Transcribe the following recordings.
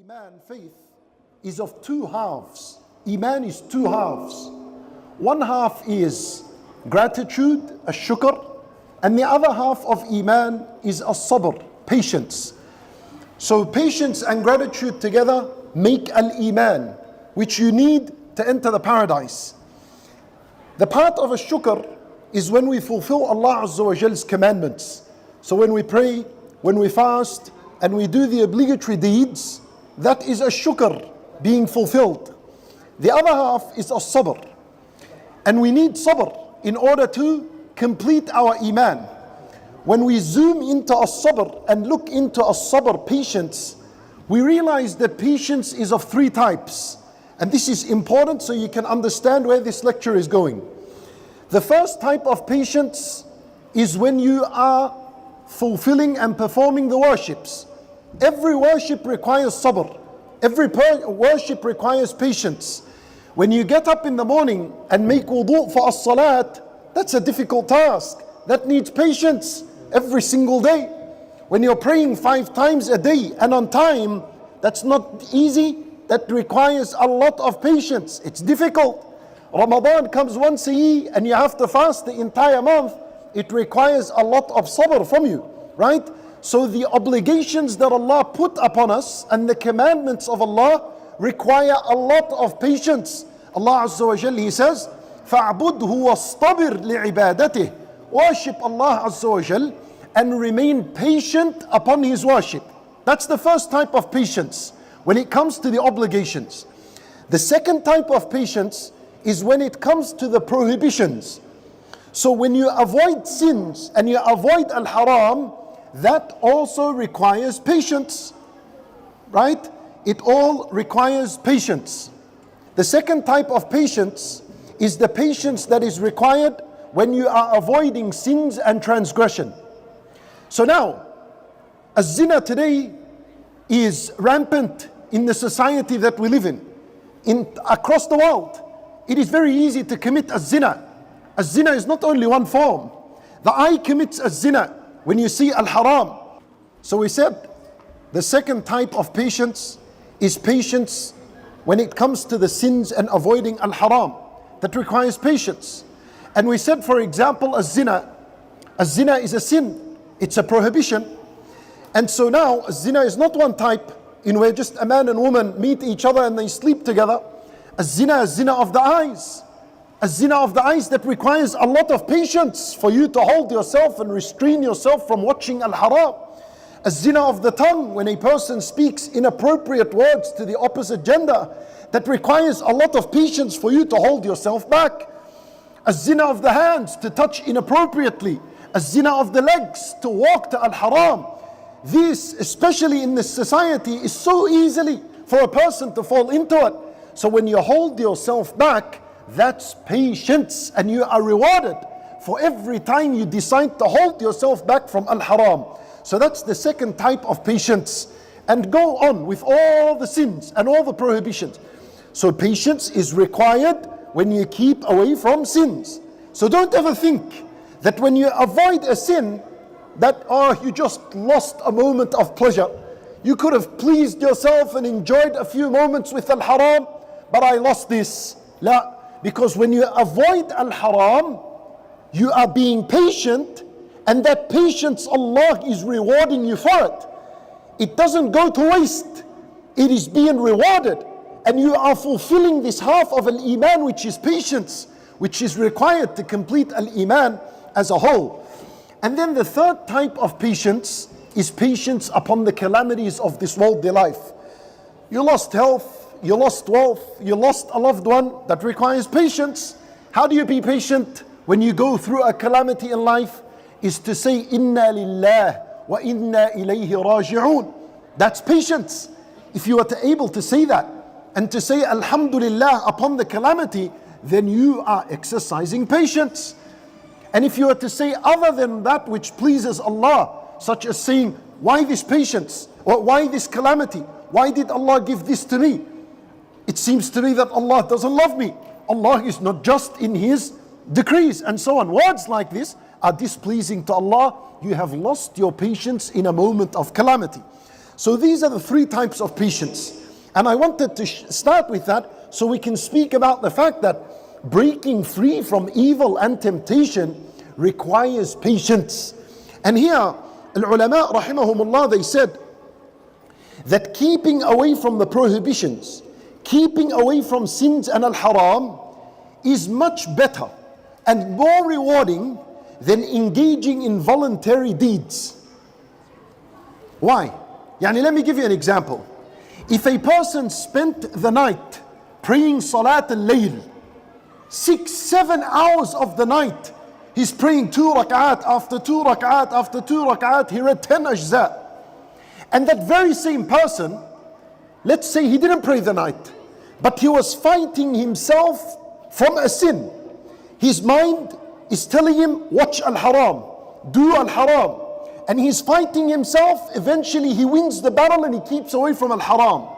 Iman, faith, is of two halves. Iman is two halves. One half is gratitude, shukr, and the other half of Iman is sabr, patience. So patience and gratitude together make al-Iman, which you need to enter the paradise. The part of shukr is when we fulfill Allah Azza wa Jal's commandments. So when we pray, when we fast, and we do the obligatory deeds, that is shukr being fulfilled. The other half is sabr. And we need sabr in order to complete our Iman. When we zoom into sabr and look into sabr, patience, we realize that patience is of three types. And this is important so you can understand where this lecture is going. The first type of patience is when you are fulfilling and performing the worships. Every worship requires sabr. Every worship requires patience. When you get up in the morning and make wudu for as-salat, that's a difficult task. That needs patience every single day. When you're praying 5 times a day and on time, that's not easy. That requires a lot of patience. It's difficult. Ramadan comes once a year and you have to fast the entire month. It requires a lot of sabr from you, right? So the obligations that Allah put upon us and the commandments of Allah require a lot of patience. Allah Azza wa Jalla, He says, فَاعْبُدْهُ وَاصْطَبِرْ لِعِبَادَتِهِ. Worship Allah Azza wa Jalla and remain patient upon His worship. That's the first type of patience when it comes to the obligations. The second type of patience is when it comes to the prohibitions. So when you avoid sins and you avoid al-haram, that also requires patience, right? It all requires patience. The second type of patience is the patience that is required when you are avoiding sins and transgression. So now, az-zina today is rampant in the society that we live in across the world. It is very easy to commit az-zina. Az-zina is not only one form. The eye commits az-zina when you see al-haram. So we said the second type of patience is patience when it comes to the sins and avoiding al-haram. That requires patience. And we said, for example, az-zina. Az-zina is a sin. It's a prohibition. And so now, az-zina is not one type in where just a man and woman meet each other and they sleep together. Az-zina is zina of the eyes. A zina of the eyes that requires a lot of patience for you to hold yourself and restrain yourself from watching al-haram. A zina of the tongue, when a person speaks inappropriate words to the opposite gender, that requires a lot of patience for you to hold yourself back. A zina of the hands, to touch inappropriately. A zina of the legs, to walk to al-haram. This, especially in this society, is so easily for a person to fall into it. So when you hold yourself back, that's patience, and you are rewarded for every time you decide to hold yourself back from al-haram. So that's the second type of patience. And go on with all the sins and all the prohibitions. So patience is required when you keep away from sins. So don't ever think that when you avoid a sin, that you just lost a moment of pleasure. You could have pleased yourself and enjoyed a few moments with al-haram, but I lost this. La. Because when you avoid al-haram, you are being patient, and that patience Allah is rewarding you for it. It doesn't go to waste. It is being rewarded. And you are fulfilling this half of al-Iman, which is patience, which is required to complete al-Iman as a whole. And then the third type of patience is patience upon the calamities of this worldly life. You lost health, you lost wealth, you lost a loved one. That requires patience. How do you be patient when you go through a calamity in life? Is to say, Inna lillah wa inna ilayhi raji'un. That's patience. If you are able to say that and to say Alhamdulillah upon the calamity, then you are exercising patience. And if you are to say other than that which pleases Allah, such as saying, why this patience? Or why this calamity? Why did Allah give this to me? It seems to me that Allah doesn't love me. Allah is not just in His decrees and so on. Words like this are displeasing to Allah. You have lost your patience in a moment of calamity. So these are the three types of patience. And I wanted to start with that so we can speak about the fact that breaking free from evil and temptation requires patience. And here, al-ulama rahimahumullah, they said that keeping away from the prohibitions, keeping away from sins and al-haram is much better and more rewarding than engaging in voluntary deeds. Why? Let me give you an example. If a person spent the night praying Salat al-Layl, 6-7 hours of the night, he's praying 2 rak'at after 2 rak'at after 2 rak'at, he read 10 ajza. And that very same person, let's say he didn't pray the night, but he was fighting himself from a sin. His mind is telling him, watch al-haram, do al-haram. And he's fighting himself. Eventually he wins the battle and he keeps away from al-haram.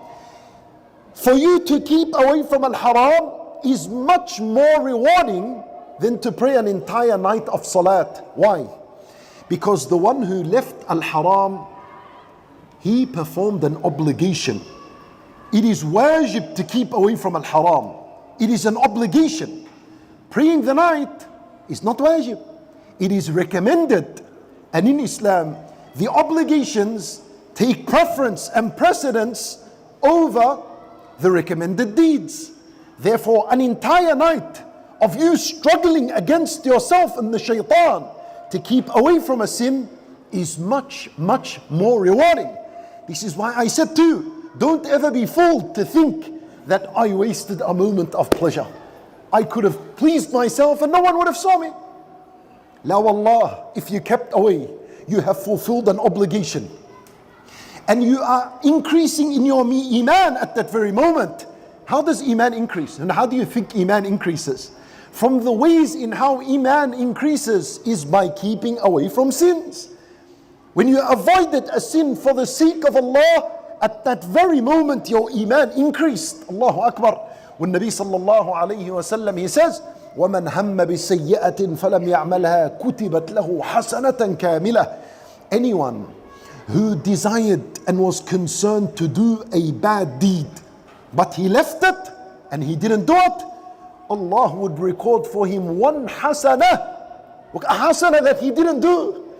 For you to keep away from al-haram is much more rewarding than to pray an entire night of salat. Why? Because the one who left al-haram, he performed an obligation. It is wajib to keep away from al-haram. It is an obligation. Praying the night is not wajib. It is recommended. And in Islam, the obligations take preference and precedence over the recommended deeds. Therefore, an entire night of you struggling against yourself and the shaitan to keep away from a sin is much, much more rewarding. This is why I said to you, don't ever be fooled to think that I wasted a moment of pleasure. I could have pleased myself and no one would have saw me. La wallah, if you kept away, you have fulfilled an obligation. And you are increasing in your iman at that very moment. How does iman increase? And how do you think iman increases? From the ways in how iman increases is by keeping away from sins. When you avoided a sin for the sake of Allah, at that very moment your iman increased. Allahu Akbar. When Nabi sallallahu alayhi wa sallam, he says, وَمَنْ هَمَّ بِسَيِّئَةٍ فَلَمْ يَعْمَلْهَا كُتِبَتْ لَهُ حَسَنَةً كَامِلَةً. Anyone who desired and was concerned to do a bad deed, but he left it and he didn't do it, Allah would record for him one hasana, a hasana that he didn't do.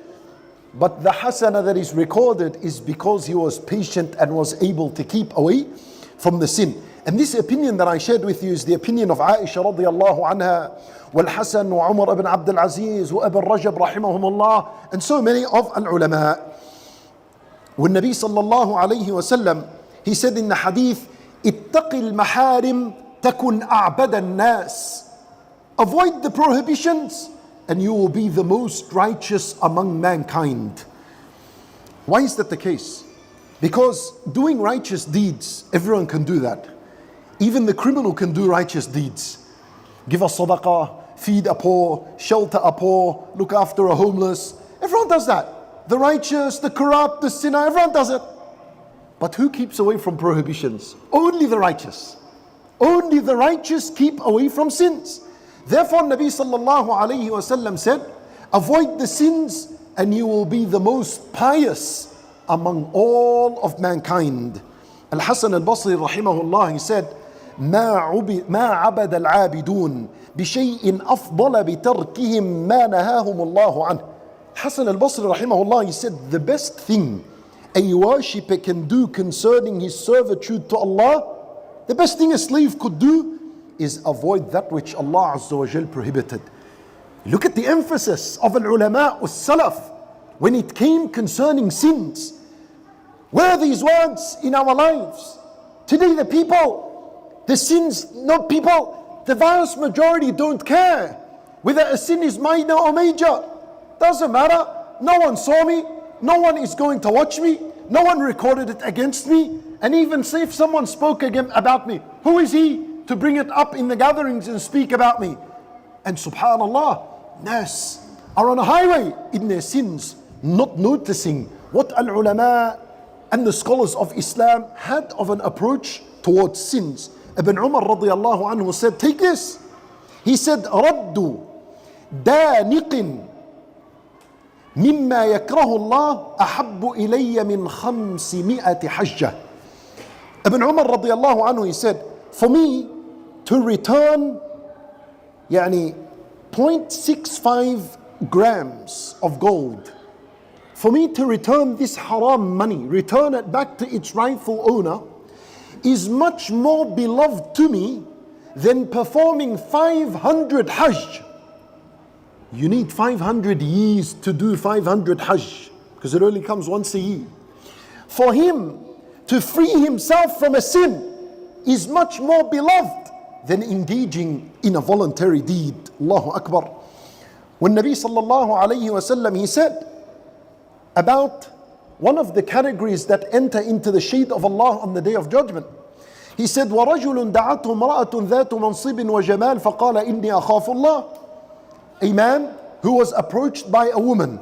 But the hasana that is recorded is because he was patient and was able to keep away from the sin. And this opinion that I shared with you is the opinion of Aisha radiallahu anha, wal Hasan, wa Umar ibn Abdul Aziz, wa Ibn Rajab rahimahumullah, and so many of al-ulama. When Nabi sallallahu alayhi wa sallam, he said in the hadith, ittaqi al-maharim takun a'bada an-nas. Avoid the prohibitions and you will be the most righteous among mankind. Why is that the case? Because doing righteous deeds, everyone can do that. Even the criminal can do righteous deeds. Give a sadaqah, feed a poor, shelter a poor, look after a homeless. Everyone does that. The righteous, the corrupt, the sinner, everyone does it. But who keeps away from prohibitions? Only the righteous. Only the righteous keep away from sins. Therefore, Nabi sallallahu alayhi wa sallam said, avoid the sins and you will be the most pious among all of mankind. Al-Hasan al-Basri rahimahullah, he said, ما عبد العابدون بشيء أفضل بتركهم ما نهاهم الله عنه. Hasan al-Basri rahimahullah, he said, the best thing a worshipper can do concerning his servitude to Allah, the best thing a slave could do is avoid that which Allah Azza wa Jal prohibited. Look at the emphasis of al-ulama was-salaf when it came concerning sins. Where are these words in our lives? Today the people, the sins, not people, the vast majority don't care whether a sin is minor or major. Doesn't matter. No one saw me. No one is going to watch me. No one recorded it against me. And even say if someone spoke again about me, who is he to bring it up in the gatherings and speak about me? And subhanallah, nas are on a highway in their sins, not noticing what al-ulama and the scholars of Islam had of an approach towards sins. Ibn Umar radiallahu anhu said, take this. He said, raddu daniqin مما يكره الله أحب إلي من 500 حجة. Ibn Umar radiallahu anhu, he said, for me to return يعني 0.65 grams of gold, for me to return this haram money, return it back to its rightful owner, is much more beloved to me than performing 500 hajj. You need 500 years to do 500 hajj, because it only comes once a year. For him to free himself from a sin is much more beloved than engaging in a voluntary deed. Allahu Akbar. When Nabi sallallahu alayhi wasallam, he said about one of the categories that enter into the shade of Allah on the day of judgment, he said, وَرَجُلٌ دَعَتْهُ امْرَأَةٌ ذَاتُ مَنْصِبٍ وَجَمَالٍ فَقَالَ إِنِّي أَخَافُ اللَّهِ. A man who was approached by a woman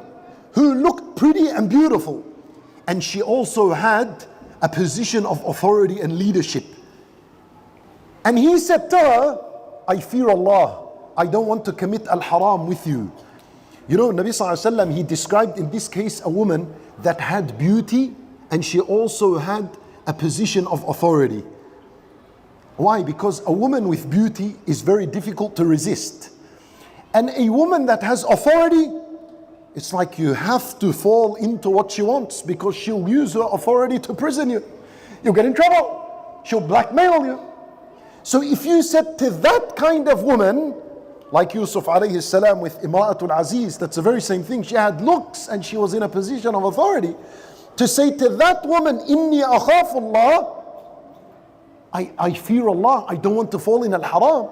who looked pretty and beautiful, and she also had a position of authority and leadership. And he said to her, I fear Allah, I don't want to commit al-haram with you. You know, Nabi sallallahu alaihi wasallam, he described in this case a woman that had beauty and she also had a position of authority. Why? Because a woman with beauty is very difficult to resist. And a woman that has authority, it's like you have to fall into what she wants, because she'll use her authority to prison you. You'll get in trouble. She'll blackmail you. So if you said to that kind of woman, like Yusuf alayhi salam with Imra'atul Aziz, that's the very same thing. She had looks and she was in a position of authority. To say to that woman, Inni akhafullah, I fear Allah, I don't want to fall in al-haram.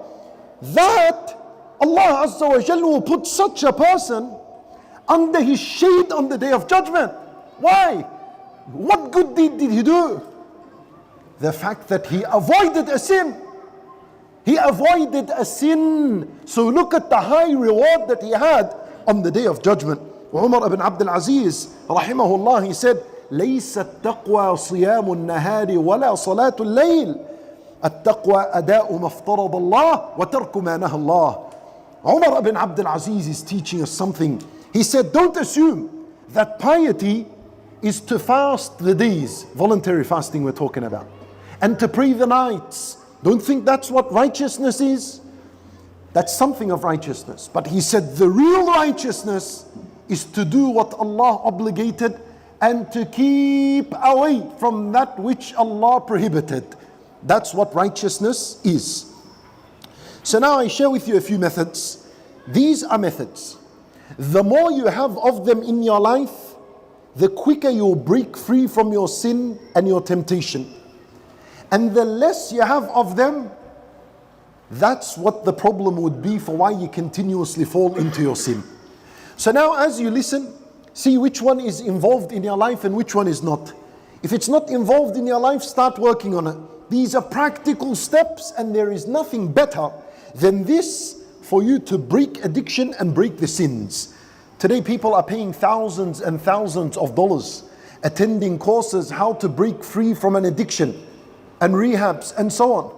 That Allah Azza wa Jalla will put such a person under his shade on the day of judgment. Why? What good deed did he do? The fact that he avoided a sin. He avoided a sin. So look at the high reward that he had on the day of judgment. Umar ibn Abdul Aziz, rahimahullah, he said, ليس التقوى صيام النهار ولا صلاة الليل. التقوى أداء ما افترض الله وترك ما نهى الله. Umar ibn Abdul Aziz is teaching us something. He said, don't assume that piety is to fast the days, voluntary fasting we're talking about, and to pray the nights. Don't think that's what righteousness is. That's something of righteousness. But he said the real righteousness is to do what Allah obligated and to keep away from that which Allah prohibited. That's what righteousness is. So now I share with you a few methods. These are methods. The more you have of them in your life, the quicker you'll break free from your sin and your temptation. And the less you have of them, that's what the problem would be for why you continuously fall into your sin. So now as you listen, see which one is involved in your life and which one is not. If it's not involved in your life, start working on it. These are practical steps, and there is nothing better than this for you to break addiction and break the sins. Today people are paying thousands and thousands of dollars, attending courses how to break free from an addiction and rehabs and so on.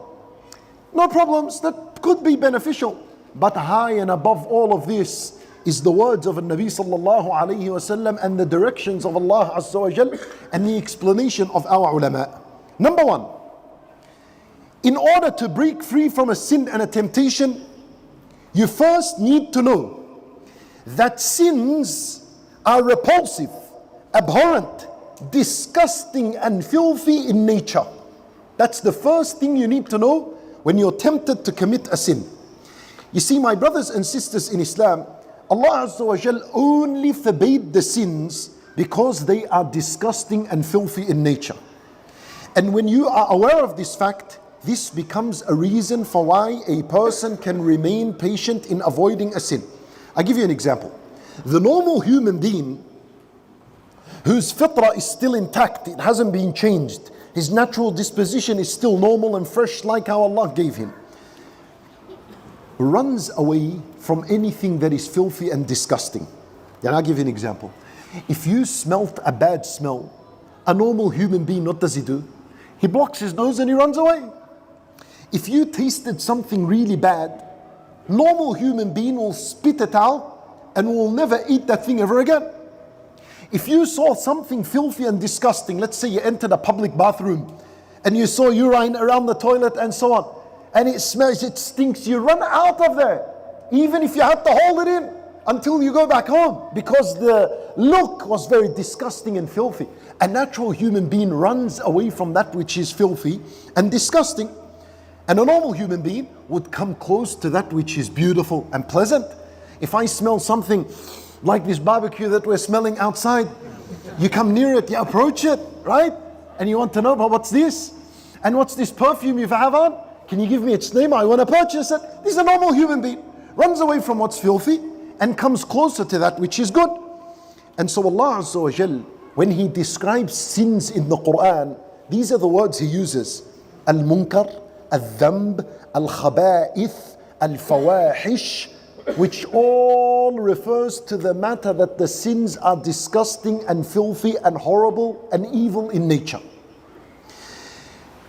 No problems, that could be beneficial. But high and above all of this is the words of Nabi sallallahu alayhi wasallam and the directions of Allah Azza wa Jal and the explanation of our ulama. Number one, in order to break free from a sin and a temptation, you first need to know that sins are repulsive, abhorrent, disgusting and filthy in nature. That's the first thing you need to know when you're tempted to commit a sin. You see, my brothers and sisters in Islam, Allah Azza wa Jal only forbade the sins because they are disgusting and filthy in nature. And when you are aware of this fact, this becomes a reason for why a person can remain patient in avoiding a sin. I'll give you an example. The normal human being whose fitrah is still intact, it hasn't been changed, his natural disposition is still normal and fresh like how Allah gave him, runs away from anything that is filthy and disgusting. Then I'll give you an example. If you smelt a bad smell, a normal human being, what does he do? He blocks his nose and he runs away. If you tasted something really bad, normal human being will spit it out and will never eat that thing ever again. If you saw something filthy and disgusting, let's say you entered a public bathroom and you saw urine around the toilet and so on, and it smells, it stinks, you run out of there, even if you had to hold it in until you go back home, because the look was very disgusting and filthy. A natural human being runs away from that which is filthy and disgusting, and a normal human being would come close to that which is beautiful and pleasant. If I smell something like this barbecue that we're smelling outside, you come near it, you approach it, right? And you want to know, but what's this? And what's this perfume you have on? Can you give me its name? I want to purchase it. This is a normal human being. Runs away from what's filthy and comes closer to that which is good. And so Allah Azza wa Jal, when He describes sins in the Quran, these are the words He uses. Al-munkar, al-dhanb, al-khaba'ith, al-fawahish, which all refers to the matter that the sins are disgusting and filthy and horrible and evil in nature.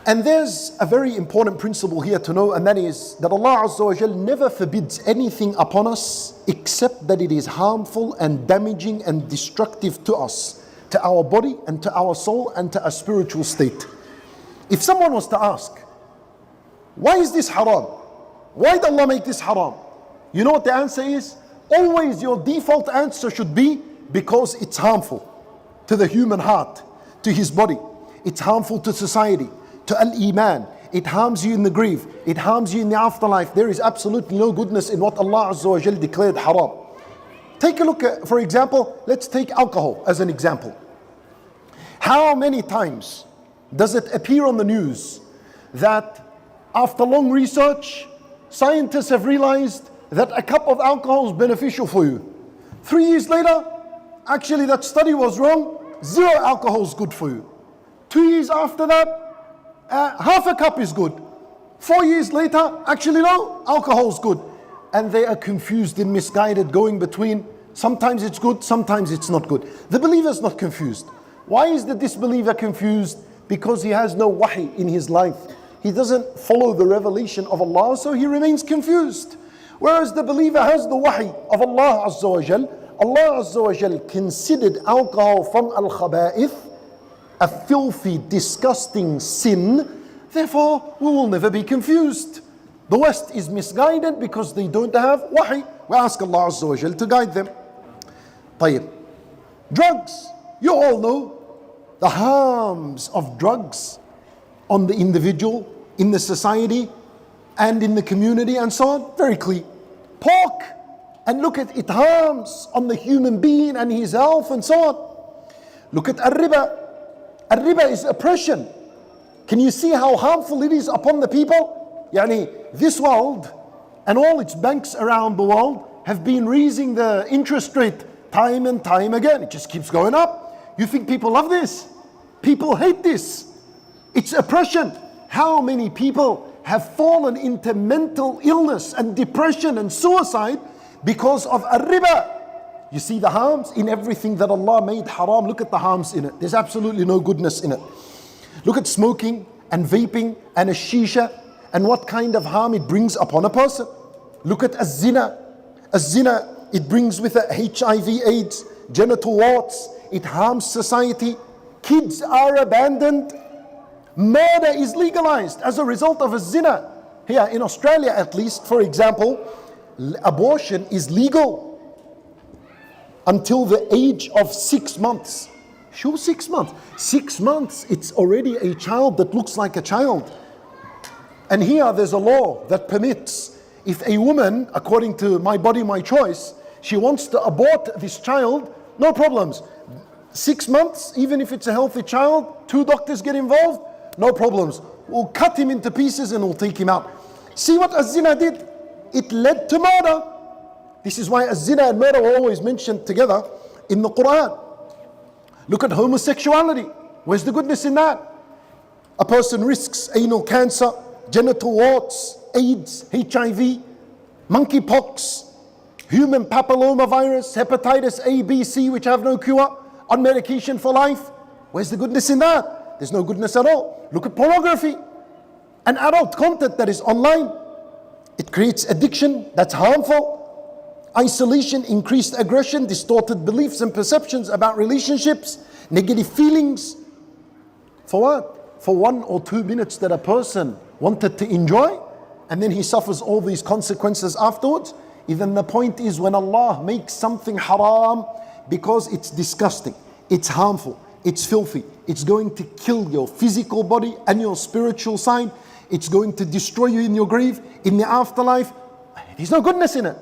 And there's a very important principle here to know, and that is that Allah Azza wa Jal never forbids anything upon us except that it is harmful and damaging and destructive to us, to our body and to our soul and to our spiritual state. If someone was to ask, why is this haram? Why did Allah make this haram? You know what the answer is? Always your default answer should be because it's harmful to the human heart, to his body. It's harmful to society, to al-Iman. It harms you in the grave. It harms you in the afterlife. There is absolutely no goodness in what Allah Azza wa Jal declared haram. Take a look at, for example, let's take alcohol as an example. How many times does it appear on the news that after long research, scientists have realized that a cup of alcohol is beneficial for you? 3 years later, actually that study was wrong. 0 alcohol is good for you. 2 years after that, half a cup is good. 4 years later, actually no, alcohol is good. And they are confused and misguided, going between sometimes it's good, sometimes it's not good. The believer is not confused. Why is the disbeliever confused? Because he has no wahi in his life. He doesn't follow the revelation of Allah, so he remains confused. Whereas the believer has the wahi of Allah Azza wa Jal. Allah Azza wa Jal considered alcohol from al-khaba'ith, a filthy, disgusting sin. Therefore, we will never be confused. The West is misguided because they don't have wahi. We ask Allah Azza wa Jal to guide them. طيب. Drugs. You all know the harms of drugs on the individual, in the society, and in the community, and so on. Very clear. Pork, and look at it harms on the human being and his health and so on. Look at al-riba. Al-riba is oppression. Can you see how harmful it is upon the people? Yani, this world and all its banks around the world have been raising the interest rate time and time again. It just keeps going up. You think people love this? People hate this. It's oppression. How many people have fallen into mental illness and depression and suicide because of al-riba? You see the harms in everything that Allah made haram. Look at the harms in it. There's absolutely no goodness in it. Look at smoking and vaping and a shisha and what kind of harm it brings upon a person. Look at az-zina. Az-zina, it brings with it HIV, AIDS, genital warts. It harms society. Kids are abandoned. Murder is legalized as a result of a zina. Here in Australia at least, for example, abortion is legal until the age of 6 months. Sure, 6 months. 6 months, it's already a child that looks like a child. And here there's a law that permits, if a woman, according to My Body, My Choice, she wants to abort this child, no problems. 6 months, even if it's a healthy child, 2 doctors get involved, no problems. We'll cut him into pieces and we'll take him out. See what az-zina did? It led to murder. This is why az-zina and murder are always mentioned together in the Quran. Look at homosexuality. Where's the goodness in that? A person risks anal cancer, genital warts, AIDS, HIV, monkeypox, human papillomavirus, hepatitis A, B, C, which have no cure, on medication for life. Where's the goodness in that? There's no goodness at all. Look at pornography and adult content that is online. It creates addiction that's harmful. isolation, increased aggression, distorted beliefs and perceptions about relationships, negative feelings. For what? For 1 or 2 minutes that a person wanted to enjoy, and then he suffers all these consequences afterwards. Even the point is, when Allah makes something haram because it's disgusting, it's harmful, it's filthy, it's going to kill your physical body and your spiritual side, it's going to destroy you in your grave, in the afterlife, there's no goodness in it.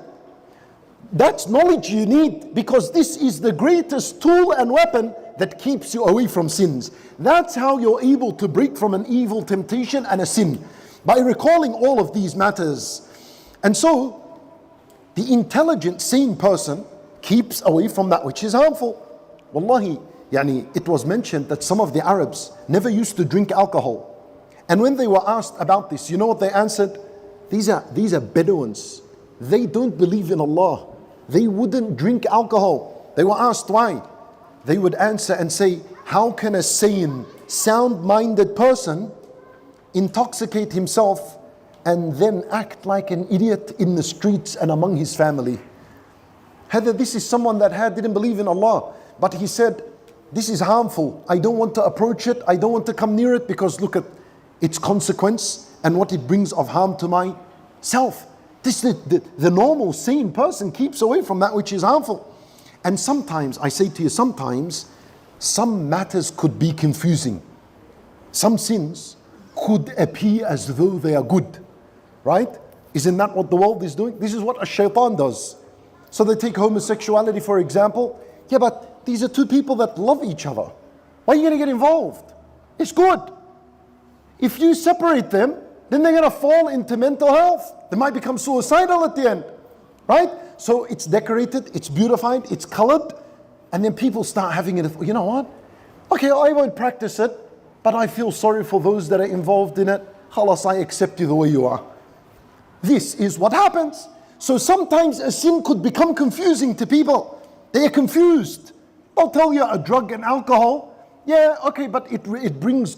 That's knowledge you need, because this is the greatest tool and weapon that keeps you away from sins. That's how you're able to break from an evil temptation and a sin, by recalling all of these matters. And so, the intelligent, sane person keeps away from that which is harmful. Wallahi, it was mentioned that some of the Arabs never used to drink alcohol. And when they were asked about this, you know what they answered? These are Bedouins. They don't believe in Allah. They wouldn't drink alcohol. They were asked why. They would answer and say, how can a sane, sound-minded person intoxicate himself and then act like an idiot in the streets and among his family? This is someone that didn't believe in Allah, but he said, this is harmful. I don't want to approach it. I don't want to come near it, because look at its consequence and what it brings of harm to myself. The normal sane person keeps away from that which is harmful. And sometimes, I say to you, sometimes some matters could be confusing. Some sins could appear as though they are good, right? Isn't that what the world is doing? This is what a shaitan does. So they take homosexuality, for example. Yeah, but these are two people that love each other. Why are you going to get involved? It's good. If you separate them, then they're going to fall into mental health. They might become suicidal at the end, right? So it's decorated, it's beautified, it's colored, and then people start having it. You know what? Okay, I won't practice it, but I feel sorry for those that are involved in it. Khalas, I accept you the way you are. This is what happens. So sometimes a sin could become confusing to people. They are confused. They'll tell you a drug and alcohol. Yeah, okay, but it brings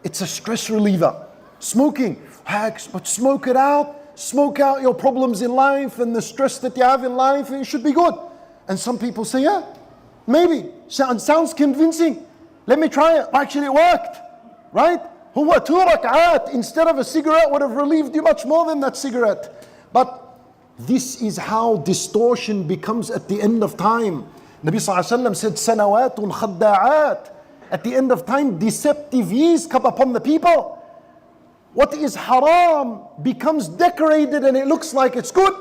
it's a stress reliever. Smoking, but smoke it out. Smoke out your problems in life and the stress that you have in life, and it should be good. And some people say, yeah, maybe. Sounds convincing. Let me try it. Actually, it worked, right? 2 rak'at instead of a cigarette would have relieved you much more than that cigarette. But this is how distortion becomes at the end of time. Nabi ﷺ said, sanawatun khadda'at. At the end of time, deceptive years come upon the people. What is haram becomes decorated and it looks like it's good.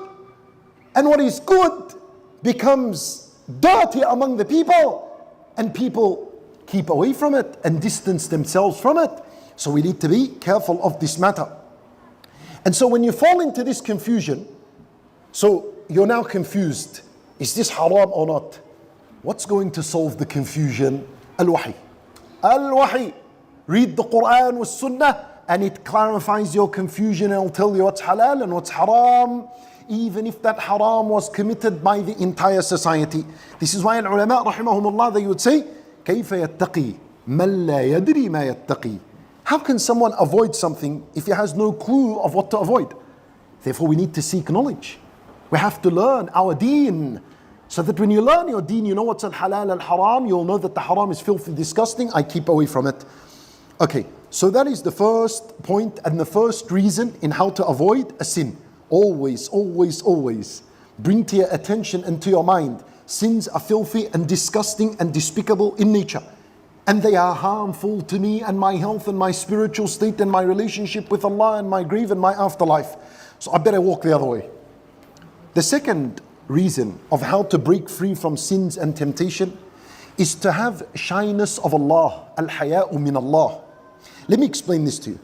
And what is good becomes dirty among the people. And people keep away from it and distance themselves from it. So we need to be careful of this matter. And so when you fall into this confusion, so you're now confused. Is this haram or not? What's going to solve the confusion? Al-Wahi. Al-Wahi. Read the Quran with Sunnah, and it clarifies your confusion and will tell you what's halal and what's haram, even if that haram was committed by the entire society. This is why al-ulama rahimahumullah, they would say, كيف يتقي من لا يدري ما يتقي. How can someone avoid something if he has no clue of what to avoid? Therefore we need to seek knowledge. We have to learn our deen, so that when you learn your deen, you know what's al-halal al-haram, you'll know that the haram is filthy, disgusting, I keep away from it. Okay, so that is the first point and the first reason in how to avoid a sin. Always, always, always bring to your attention and to your mind, sins are filthy and disgusting and despicable in nature. And they are harmful to me and my health and my spiritual state and my relationship with Allah and my grave and my afterlife. So I better walk the other way. The second reason of how to break free from sins and temptation is to have shyness of Allah, al-haya'u min Allah. Let me explain this to you.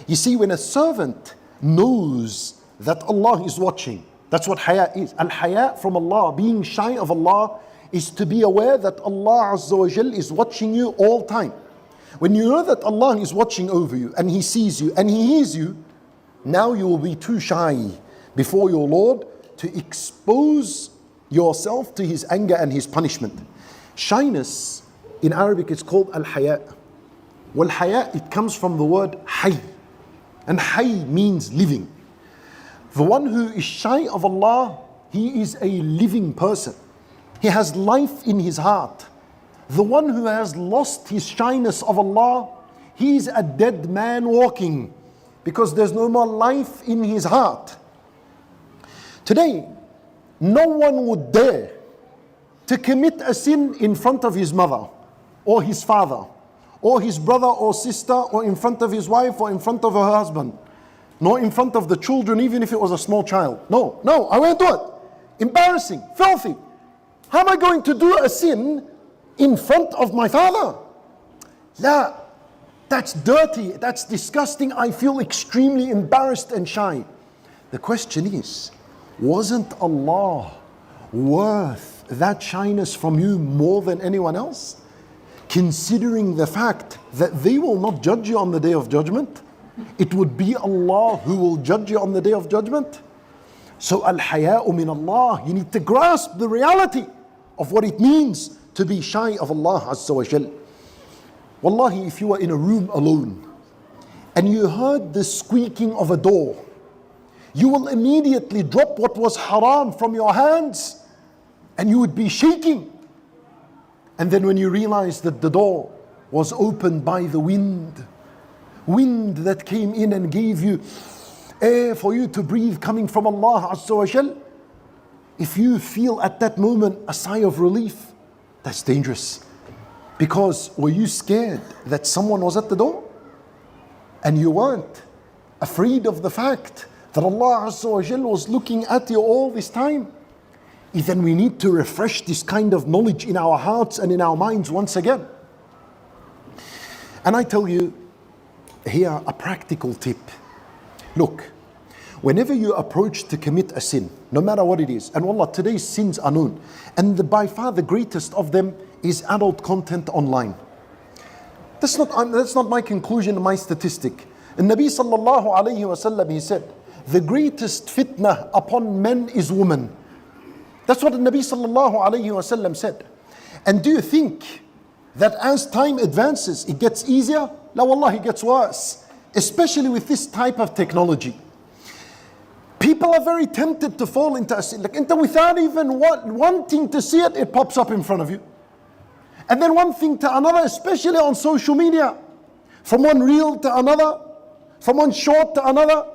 You see, when a servant knows that Allah is watching, that's what haya is. Al-haya from Allah, being shy of Allah, is to be aware that Allah Azza wa Jal is watching you all time. When you know that Allah is watching over you and He sees you and He hears you, now you will be too shy before your Lord to expose yourself to His anger and His punishment. Shyness, in Arabic, it's called al-haya. Wal-haya, it comes from the word hay. And hay means living. The one who is shy of Allah he is a living person. He has life in his heart. The one who has lost his shyness of Allah, he is a dead man walking, because there's no more life in his heart. Today, no one would dare to commit a sin in front of his mother or his father or his brother or sister, or in front of his wife or in front of her husband, nor in front of the children, even if it was a small child. No, I won't do it. Embarrassing, filthy. How am I going to do a sin in front of my father? La, that's dirty, that's disgusting. I feel extremely embarrassed and shy. The question is, wasn't Allah worth that shyness from you more than anyone else? Considering the fact that they will not judge you on the Day of Judgment, it would be Allah who will judge you on the Day of Judgment. So al-haya'u min Allah, you need to grasp the reality of what it means to be shy of Allah Azza wa Jal. Wallahi, if you were in a room alone and you heard the squeaking of a door, you will immediately drop what was haram from your hands and you would be shaking. And then when you realize that the door was opened by the wind that came in and gave you air for you to breathe coming from Allah Azza wa Jal, if you feel at that moment a sigh of relief, that's dangerous. Because were you scared that someone was at the door? And you weren't afraid of the fact that Allah Azza wa Jal was looking at you all this time? Then we need to refresh this kind of knowledge in our hearts and in our minds once again. And I tell you here a practical tip. Look, whenever you approach to commit a sin, no matter what it is, and wallah, today's sins are known, and by far the greatest of them is adult content online. That's not my conclusion, my statistic. And Nabi sallallahu alayhi wa sallam, he said, the greatest fitna upon men is women. That's what the Nabi sallallahu alayhi wa sallam said. And do you think that as time advances, it gets easier? La wallah, it gets worse. Especially with this type of technology. People are very tempted to fall into a sin. Like, without even wanting to see it, it pops up in front of you. And then one thing to another, especially on social media. From one reel to another, from one short to another,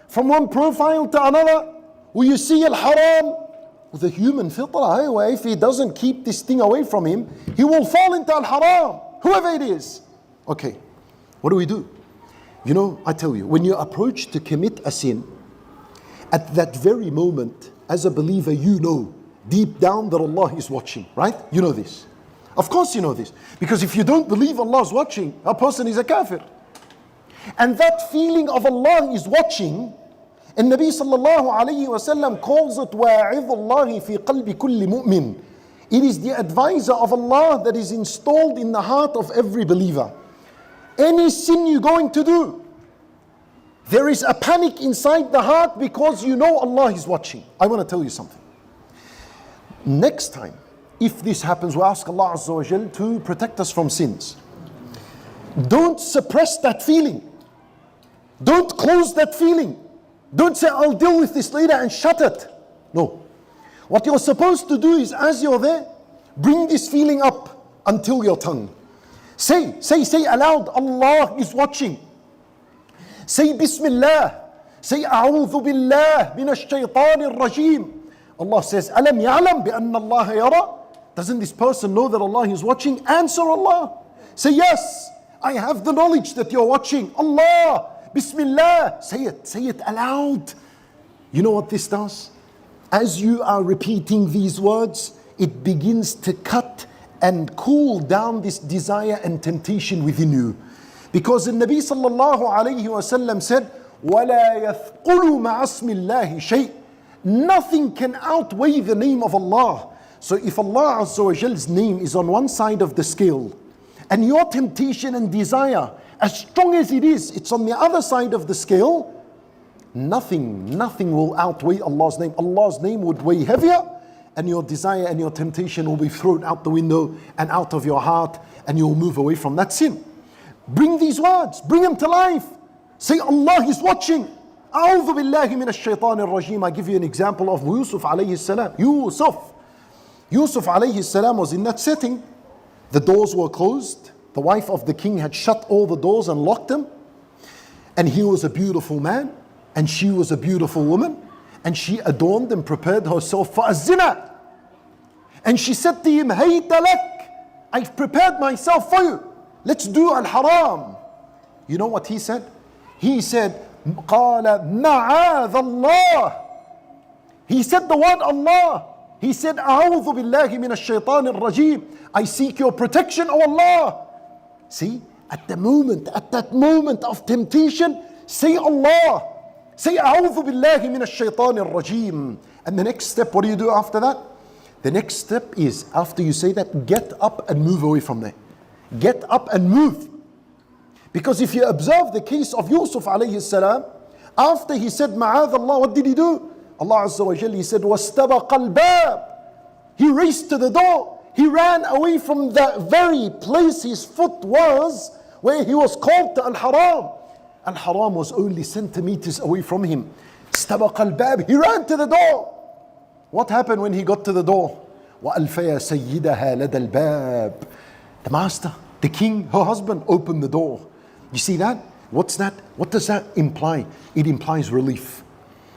from one profile to another, where you see al-haram. The human fitrah, if he doesn't keep this thing away from him, he will fall into al-haram, whoever it is. Okay, what do? You know, I tell you, when you approach to commit a sin, at that very moment, as a believer, you know deep down that Allah is watching, right? You know this. Of course you know this. Because if you don't believe Allah is watching, a person is a kafir. And that feeling of Allah is watching, and Nabi sallallahu alayhi wa sallam calls it وَاعِظُ اللَّهِ فِي قَلْبِ كُلِّ مُؤْمِنٍ. It is the advisor of Allah that is installed in the heart of every believer. Any sin you're going to do, there is a panic inside the heart because you know Allah is watching. I want to tell you something. Next time, if this happens, we ask Allah Azza wa Jal to protect us from sins. Don't suppress that feeling. Don't close that feeling. Don't say, I'll deal with this later, and shut it. No. What you're supposed to do is, as you're there, bring this feeling up until your tongue. Say aloud, Allah is watching. Say Bismillah. Say A'udhu Billah Minash Shaytanir Rajim. Allah says, Alam ya'lam bi anna Allah yara? Doesn't this person know that Allah is watching? Answer Allah. Say, yes, I have the knowledge that you're watching. Allah, Bismillah. Say it aloud. You know what this does? As you are repeating these words, it begins to cut and cool down this desire and temptation within you. Because the Nabi sallallahu alayhi wa sallam said, وَلَا يَثْقُلُ مَعَ اسْمِ اللَّهِ شَيْءٍ. Nothing can outweigh the name of Allah. So if Allah Azza wa Jal's name is on one side of the scale, and your temptation and desire, as strong as it is, it's on the other side of the scale, nothing will outweigh Allah's name. Allah's name would weigh heavier, and your desire and your temptation will be thrown out the window and out of your heart, and you'll move away from that sin. Bring these words, bring them to life. Say, Allah is watching. أعوذ بالله من الشيطان الرجيم. I give you an example of Yusuf alayhi salam. Yusuf alayhi salam was in that setting. The doors were closed. The wife of the king had shut all the doors and locked them. And he was a beautiful man, and she was a beautiful woman, and she adorned and prepared herself for a zina. And she said to him, Hayta lak, I've prepared myself for you. Let's do al-haram. You know what he said? He said, قال معاذ الله. He said the word Allah. He said, أعوذ بالله من الشيطان الرجيم. I seek your protection, O Allah. See, at that moment of temptation, say Allah. Say أعوذ بالله من الشيطان الرجيم. And the next step, what do you do after that? The next step is, after you say that, get up and move away from there. Get up and move. Because if you observe the case of Yusuf alayhi salam, after he said Ma'adh Allah, what did he do? Allah Azza wa Jalla, he said, وَاسْتَبَقَ الْبَابِ. He raced to the door. He ran away from the very place his foot was, where he was called to Al-Haram. Al-Haram was only centimeters away from him. استبق الباب. He ran to the door. What happened when he got to the door? وَأَلْفَيَا سَيِّدَهَا لَدَى الْبَابِ. The master, the king, her husband opened the door. You see that? What's that? What does that imply? It implies relief.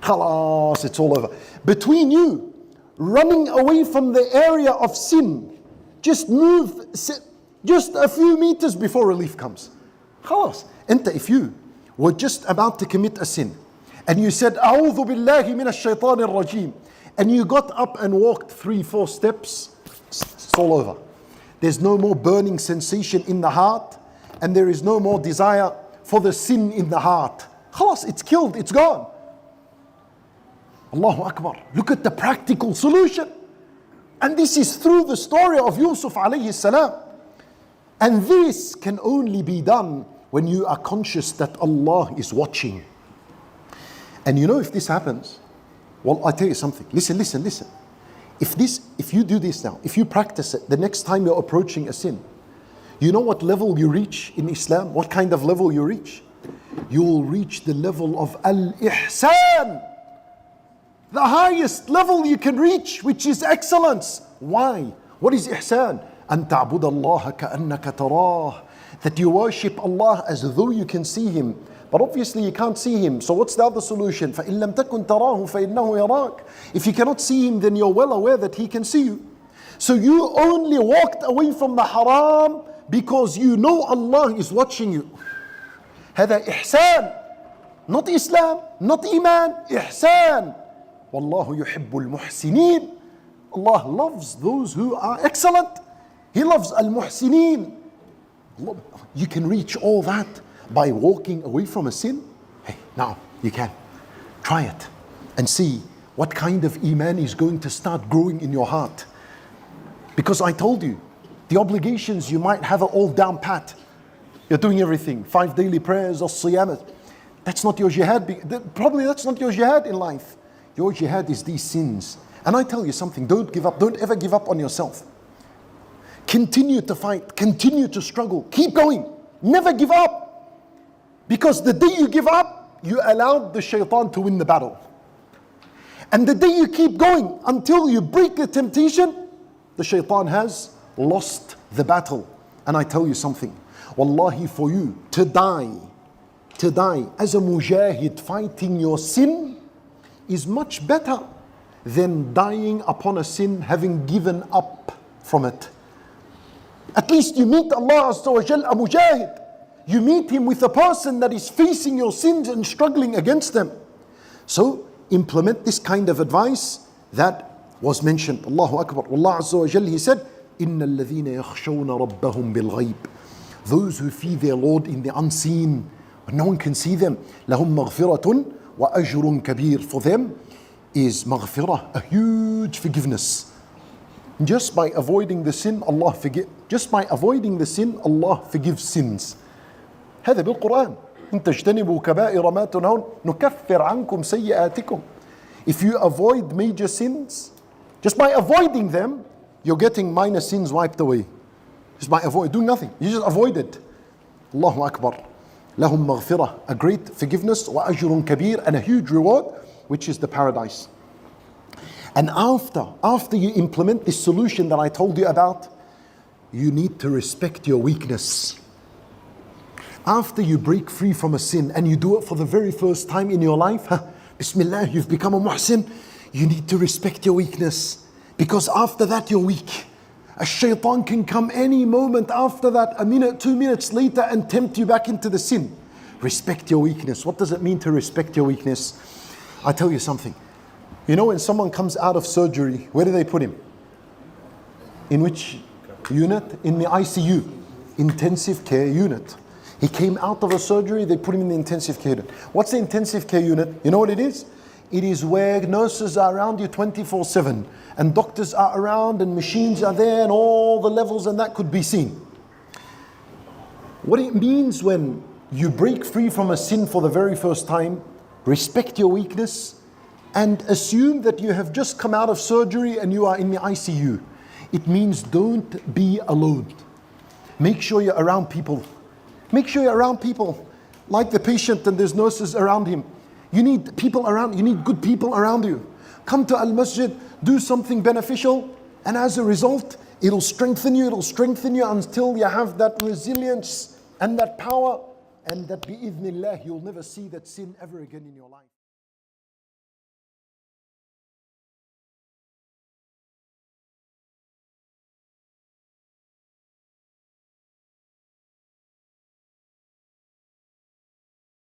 Khalas, it's all over. Between you running away from the area of sin, just move just a few meters before relief comes. Khalas. Enta, if you were just about to commit a sin and you said, أعوذ بالله من الشيطان الرجيم, and you got up and walked 3-4 steps, it's all over. There's no more burning sensation in the heart, and there is no more desire for the sin in the heart. Khalas, it's killed, it's gone. Allahu Akbar. Look at the practical solution. And this is through the story of Yusuf alayhi salam. And this can only be done when you are conscious that Allah is watching. And you know, if this happens, well, I tell you something. Listen. If you do this now, if you practice it, the next time you're approaching a sin, you know what level you reach in Islam? What kind of level you reach? You will reach the level of al-ihsan. The highest level you can reach, which is excellence. Why? What is ihsan? أن تعبد الله كأنك تراه. That you worship Allah as though you can see Him. But obviously you can't see Him. So what's the other solution? فَإِن لَمْ تَكُنْ تَرَاهُ فَإِنَّهُ يَرَاكَ. If you cannot see Him, then you're well aware that He can see you. So you only walked away from the haram because you know Allah is watching you. هذا إحسان. Not Islam, not Iman, إحسان. وَاللَّهُ يُحِبُّ الْمُحْسِنِينَ. Allah loves those who are excellent. He loves al-muhsinin. You can reach all that by walking away from a sin. Hey, now you can. Try it and see what kind of iman is going to start growing in your heart. Because I told you, the obligations you might have are all down pat. You're doing everything. 5 daily prayers or siyam. That's not your jihad. Probably that's not your jihad in life. Your jihad is these sins. And I tell you something, don't give up. Don't ever give up on yourself. Continue to fight. Continue to struggle. Keep going. Never give up. Because the day you give up, you allowed the shaitan to win the battle. And the day you keep going until you break the temptation, the shaitan has lost the battle. And I tell you something, wallahi, for you to die as a mujahid fighting your sin is much better than dying upon a sin having given up from it. At least you meet Allah Azza wa Jal a mujahid. You meet Him with a person that is facing your sins and struggling against them. So implement this kind of advice that was mentioned. Allahu Akbar. Allah Azza wa Jal, He said, إِنَّ الَّذِينَ يَخْشَوْنَ رَبَّهُمْ بِالْغَيْبِ. Those who fear their Lord in the unseen, when no one can see them, لَهُمْ مَغْفِرَةٌ وَأَجْرٌ كَبِيرٌ. For them is maghfirah, a huge forgiveness. Just by avoiding the sin, Allah forgives sins. هذا بالقرآن. إن تجتنبوا كبائر ما تنهون نكفر عنكم سيئاتكم. If you avoid major sins, just by avoiding them, you're getting minor sins wiped away. Just by doing nothing. You just avoid it. Allahu Akbar. لهم مغفرة, a great forgiveness, وأجر كبير, and a huge reward, which is the paradise. And after you implement this solution that I told you about, you need to respect your weakness. After you break free from a sin and you do it for the very first time in your life, Bismillah, you've become a muhsin, you need to respect your weakness. Because after that you're weak. A shaitan can come any moment after that, a minute, 2 minutes later, and tempt you back into the sin. Respect your weakness. What does it mean to respect your weakness? I'll tell you something. You know when someone comes out of surgery, where do they put him? In which unit? In the ICU, intensive care unit. He came out of a surgery, they put him in the intensive care unit. What's the intensive care unit? You know what it is? It is where nurses are around you 24/7 and doctors are around and machines are there and all the levels and that could be seen. What it means when you break free from a sin for the very first time, respect your weakness and assume that you have just come out of surgery and you are in the ICU. It means don't be alone. Make sure you're around people. Make sure you're around people. Like the patient and there's nurses around him. You need people around, you need good people around you. Come to Al-Masjid, do something beneficial, and as a result, it'll strengthen you until you have that resilience and that power, and that bi-idhnillah, you'll never see that sin ever again in your life.